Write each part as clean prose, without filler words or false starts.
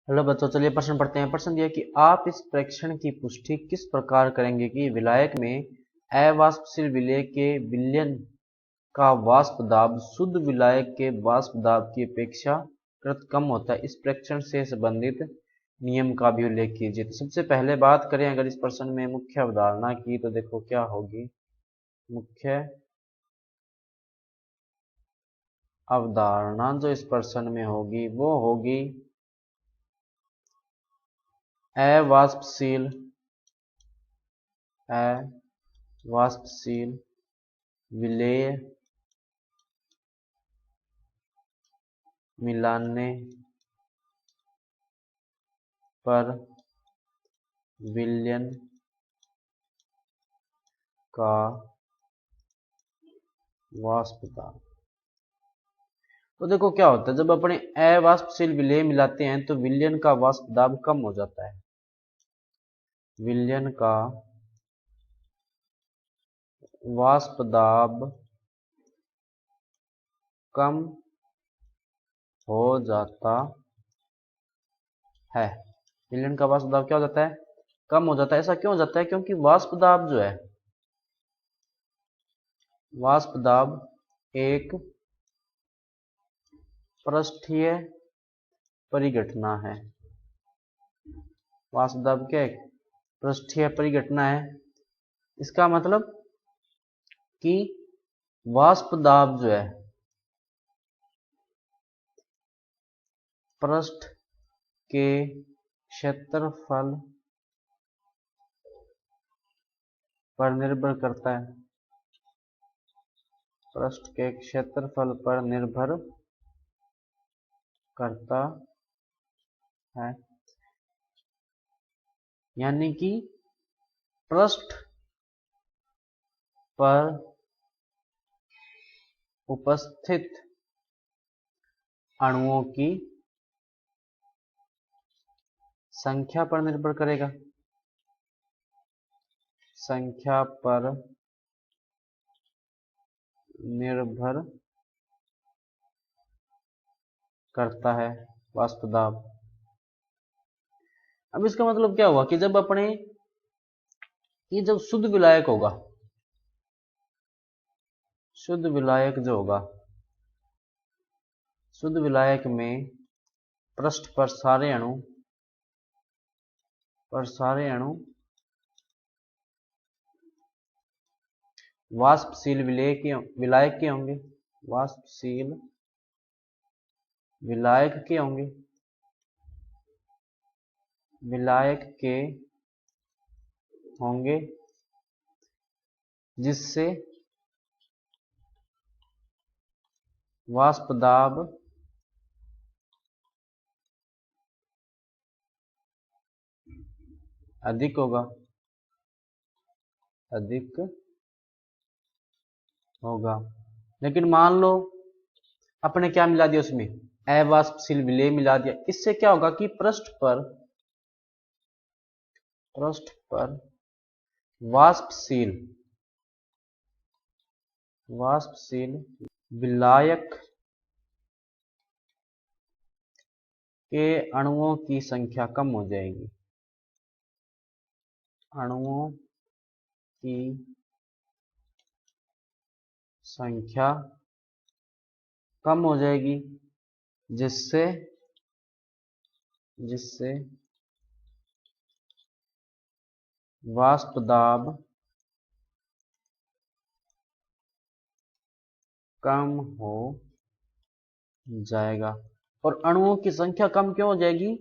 Hello बच्चों, चलिए प्रश्न पढ़ते हैं। प्रश्न दिया कि आप इस प्रेक्षण की पुष्टि किस प्रकार करेंगे कि विलायक में अवाष्पशील विलेय के विलयन का वाष्प दाब शुद्ध विलायक के वाष्प दाब की अपेक्षाकृत कम होता है। इस प्रेक्षण से संबंधित नियम का भी उल्लेख कीजिए। तो सबसे पहले बात करें अगर इस प्रश्न में मुख्य अवधारणा की, तो देखो क्या होगी। मुख्य अवधारणा जो इस प्रश्न में होगी वो होगी अवाष्पशील विलेय मिलाने पर विलयन का वाष्प दाब। तो देखो क्या होता है, जब अपने अवाष्पशील विलेय मिलाते हैं तो विलयन का वाष्प दाब कम हो जाता है। विलयन का वाष्प दाब कम हो जाता है। विलयन का वाष्प दाब क्या हो जाता है? कम हो जाता है। ऐसा क्यों हो जाता है? क्योंकि वाष्प दाब जो है, वाष्प दाब एक पृष्ठीय परिघटना है। वाष्प दाब क्या है? पृष्ठीय परिघटना है। इसका मतलब कि वाष्प दाब जो है पृष्ठ के क्षेत्रफल पर निर्भर करता है। पृष्ठ के क्षेत्रफल पर निर्भर करता है। यानी कि पृष्ठ पर उपस्थित अणुओं की संख्या पर निर्भर करेगा। संख्या पर निर्भर करता है वाष्प दाब। अब इसका मतलब क्या हुआ कि जब अपने ये जब शुद्ध विलायक होगा, शुद्ध विलायक जो होगा, शुद्ध विलायक में पृष्ठ पर सारे अणु वाष्पशील विलायक के होंगे। वाष्पशील विलायक के होंगे। विलायक के होंगे जिससे वाष्प दाब अधिक होगा। लेकिन मान लो अपने क्या मिला दिया, उसमें अवाष्पशील विलेय मिला दिया। इससे क्या होगा कि पृष्ठ पर वाष्पशील विलायक के अणुओं की संख्या कम हो जाएगी। अणुओं की संख्या कम हो जाएगी जिससे वाष्प दाब कम हो जाएगा। और अणुओं की संख्या कम क्यों हो जाएगी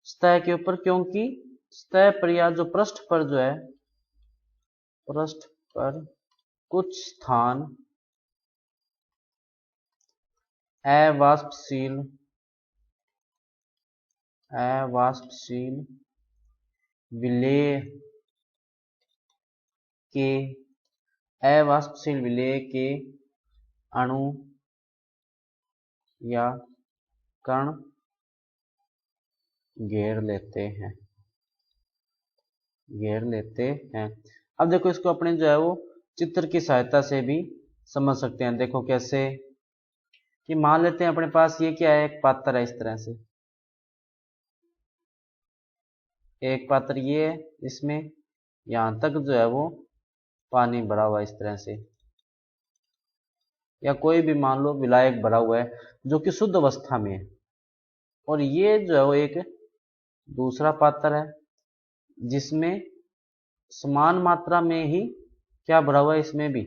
सतह के ऊपर? क्योंकि सतह पर या जो पृष्ठ पर जो है, पृष्ठ पर कुछ स्थान अवाष्पशील विलेय के अणु या कण घेर लेते हैं। अब देखो, इसको अपने जो है वो चित्र की सहायता से भी समझ सकते हैं। देखो कैसे कि मान लेते हैं अपने पास ये क्या है, एक पात्र है इस तरह से। एक पात्र ये है, इसमें यहां तक जो है वो पानी भरा हुआ है इस तरह से, या कोई भी मान लो विलायक भरा हुआ है जो कि शुद्ध अवस्था में है। और ये जो है वो एक दूसरा पात्र है जिसमें समान मात्रा में ही क्या भरा हुआ है, इसमें भी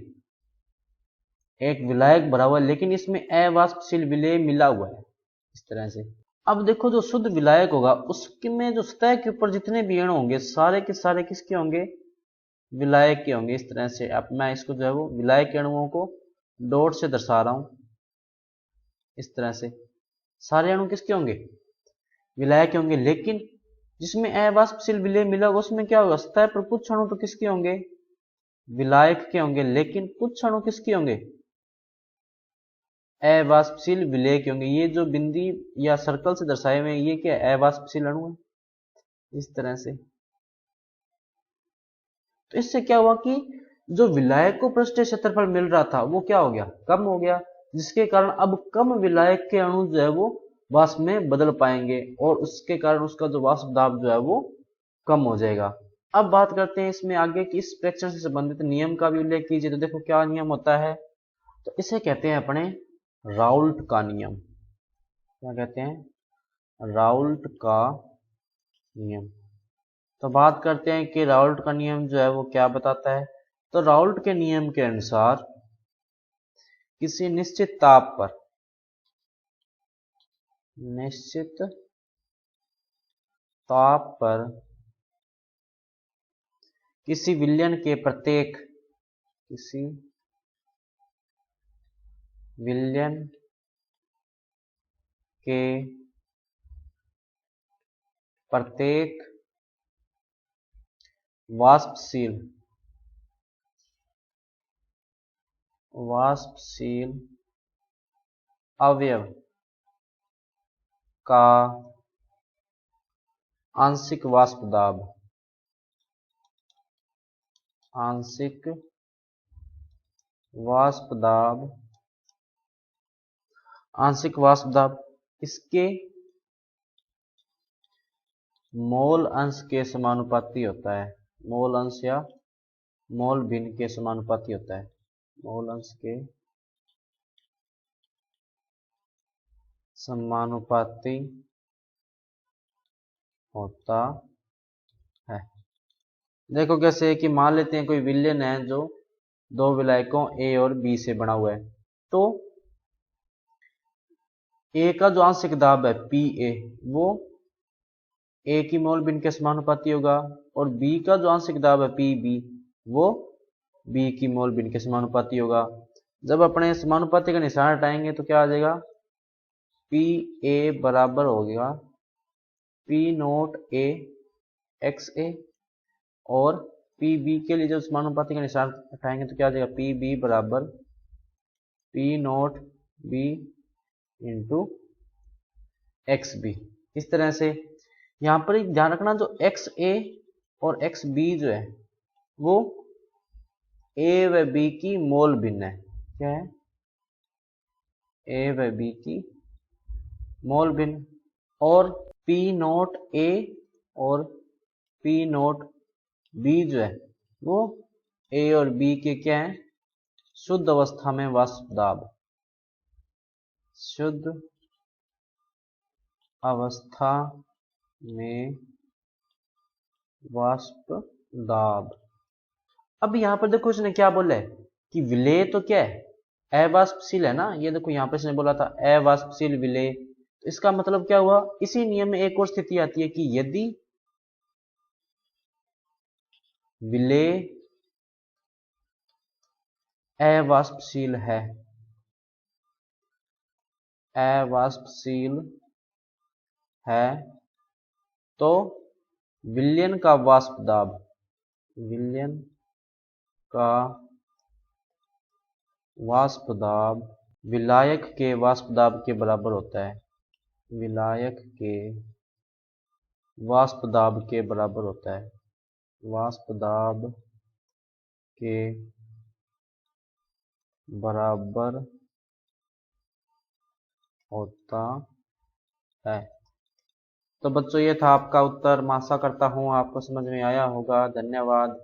एक विलायक भरा हुआ है, लेकिन इसमें अवाष्पशील विलेय मिला हुआ है इस तरह से। अब देखो जो शुद्ध विलायक होगा उसमें जो सतह के ऊपर जितने भी अणु होंगे सारे के सारे किसके होंगे, विलायक के होंगे इस तरह से। अब मैं इसको जो है वो विलायक के अणुओं को डॉट से दर्शा रहा हूं इस तरह से। सारे अणु किसके होंगे, विलायक के होंगे, लेकिन जिसमें अवाष्पशील विलेय मिला होगा उसमें क्या होगा, सतह पर कुछ अणु तो किसके होंगे, विलायक के होंगे, लेकिन कुछ अणु किसके होंगे, अवाष्पशील विलेय के होंगे। ये जो बिंदी या सर्कल से दर्शाए हुए ये क्या है, अवाष्पशील अणु है इस तरह से। तो इससे क्या हुआ कि जो विलायक को पृष्ठीय क्षेत्रफल मिल रहा था वो क्या हो गया, कम हो गया, जिसके कारण अब कम विलायक के अणु जो है वो वाष्प में बदल पाएंगे और उसके कारण उसका जो वाष्प दाब जो है वो कम हो जाएगा। अब बात करते हैं इसमें आगे कि इस प्रेक्षण से संबंधित नियम का भी उल्लेख कीजिए। तो देखो क्या नियम होता है, तो इसे कहते हैं अपने राउल्ट का नियम। क्या कहते हैं, राउल्ट का नियम। तो बात करते हैं कि राउल्ट का नियम जो है वो क्या बताता है। तो राउल्ट के नियम के अनुसार किसी निश्चित ताप पर, निश्चित ताप पर किसी विलयन के प्रत्येक, किसी विलयन के प्रत्येक वाष्पशील अवयव का आंशिक वाष्प दाब, आंशिक वाष्प दाब, आंशिक वाष्प दाब इसके मोल अंश के समानुपाती होता है। मोल अंश या मोल भिन्न के समानुपाती होता है, मोल अंश के समानुपाती होता है। देखो कैसे है कि मान लेते हैं कोई विलयन है जो दो विलायकों ए और बी से बना हुआ है, तो ए का जो आंशिक दाब है पी ए वो ए की मोल भिन्न के समानुपाती होगा, और बी का जो आंशिक दाब है पी बी वो बी की मोल भिन्न के समानुपाती होगा। जब अपने समानुपाती का निशान हटाएंगे तो क्या आ जाएगा, पी ए बराबर हो गया पी नोट ए एक्स ए, और पी बी के लिए जब समानुपाती का निशान हटाएंगे तो क्या आ जाएगा, पी बी बराबर P not B into X B. इस तरह से यहां पर एक ध्यान रखना, जो एक्स ए और एक्स बी जो है वो ए व बी की मोल भिन्न है। क्या है, ए व बी की मोल भिन्न, और पी नोट ए और पी नोट बी जो है वो ए और बी के क्या है, शुद्ध अवस्था में वाष्प दाब, शुद्ध अवस्था में वाष्प दाब। अब यहां पर देखो इसने क्या बोला है कि विलेय तो क्या है, अवाष्पशील है ना। ये देखो यहां पर इसने बोला था अवाष्पशील विलेय, तो इसका मतलब क्या हुआ, इसी नियम में एक और स्थिति आती है कि यदि विलेय अवाष्पशील है, अवाष्पशील है तो विलयन का वाष्प दाब, विलयन का वाष्प दाब विलायक के वाष्प दाब के बराबर होता है, विलायक के वाष्प दाब के बराबर होता है, वाष्प दाब के बराबर होता है। तो बच्चों ये था आपका उत्तर। मैं आशा करता हूँ आपको समझ में आया होगा। धन्यवाद।